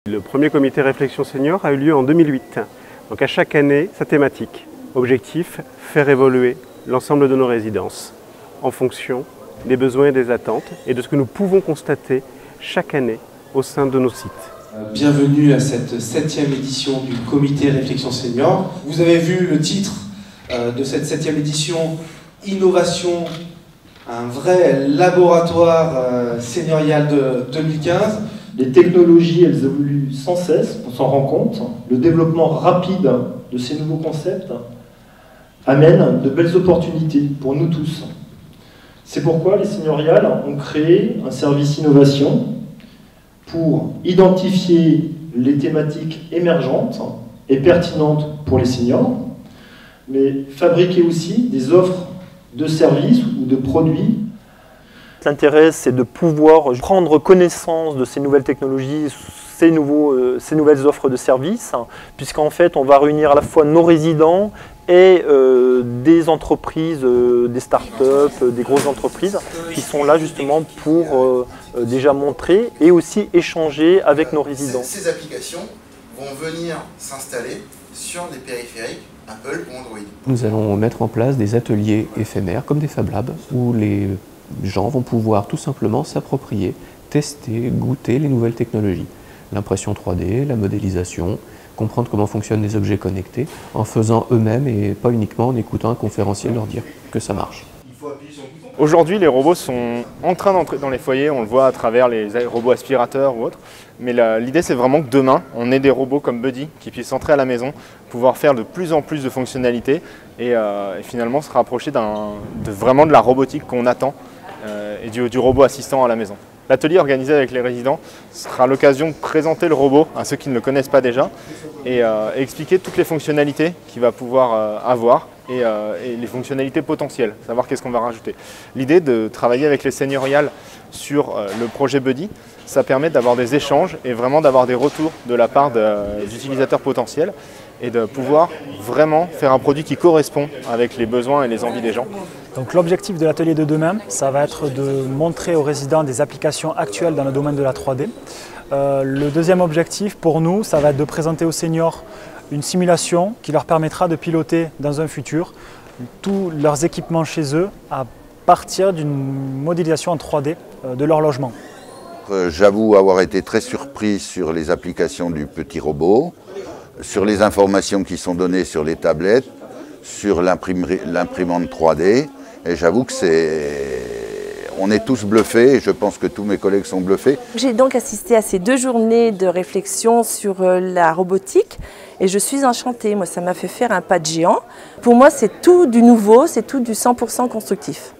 Le premier comité réflexion senior a eu lieu en 2008. Donc à chaque année, sa thématique. Objectif, faire évoluer l'ensemble de nos résidences en fonction des besoins et des attentes et de ce que nous pouvons constater chaque année au sein de nos sites. Bienvenue à cette 7e édition du comité réflexion senior. Vous avez vu le titre de cette 7e édition, Innovation, un vrai laboratoire seigneurial de 2015. Les technologies, elles évoluent sans cesse, on s'en rend compte. Le développement rapide de ces nouveaux concepts amène de belles opportunités pour nous tous. C'est pourquoi les seigneuriales ont créé un service innovation pour identifier les thématiques émergentes et pertinentes pour les seniors, mais fabriquer aussi des offres de services ou de produits. L'intérêt, c'est de pouvoir prendre connaissance de ces nouvelles technologies, ces nouvelles offres de services, puisqu'en fait, on va réunir à la fois nos résidents et des entreprises, des startups, des grosses entreprises qui sont là justement pour déjà montrer et aussi échanger avec nos résidents. Ces applications vont venir s'installer sur des périphériques Apple ou Android. Nous allons mettre en place des ateliers éphémères comme des Fab Labs où les gens vont pouvoir tout simplement s'approprier, tester, goûter les nouvelles technologies. L'impression 3D, la modélisation, comprendre comment fonctionnent les objets connectés en faisant eux-mêmes et pas uniquement en écoutant un conférencier leur dire que ça marche. Aujourd'hui, les robots sont en train d'entrer dans les foyers, on le voit à travers les robots aspirateurs ou autres. Mais l'idée, c'est vraiment que demain, on ait des robots comme Buddy qui puissent entrer à la maison, pouvoir faire de plus en plus de fonctionnalités et finalement se rapprocher vraiment de la robotique qu'on attend et du robot assistant à la maison. L'atelier organisé avec les résidents sera l'occasion de présenter le robot à ceux qui ne le connaissent pas déjà et expliquer toutes les fonctionnalités qu'il va pouvoir avoir et les fonctionnalités potentielles, savoir qu'est-ce qu'on va rajouter. L'idée de travailler avec les seigneuriales sur le projet Buddy, ça permet d'avoir des échanges et vraiment d'avoir des retours de la part des utilisateurs potentiels et de pouvoir vraiment faire un produit qui correspond avec les besoins et les envies des gens. Donc l'objectif de l'atelier de demain, ça va être de montrer aux résidents des applications actuelles dans le domaine de la 3D. Le deuxième objectif pour nous, ça va être de présenter aux seniors une simulation qui leur permettra de piloter dans un futur tous leurs équipements chez eux à partir d'une modélisation en 3D de leur logement. J'avoue avoir été très surpris sur les applications du petit robot, sur les informations qui sont données sur les tablettes, sur l'imprimante 3D. Et j'avoue que on est tous bluffés, et je pense que tous mes collègues sont bluffés. J'ai donc assisté à ces 2 journées de réflexion sur la robotique et je suis enchantée. Moi, ça m'a fait faire un pas de géant. Pour moi, c'est tout du nouveau, c'est tout du 100% constructif.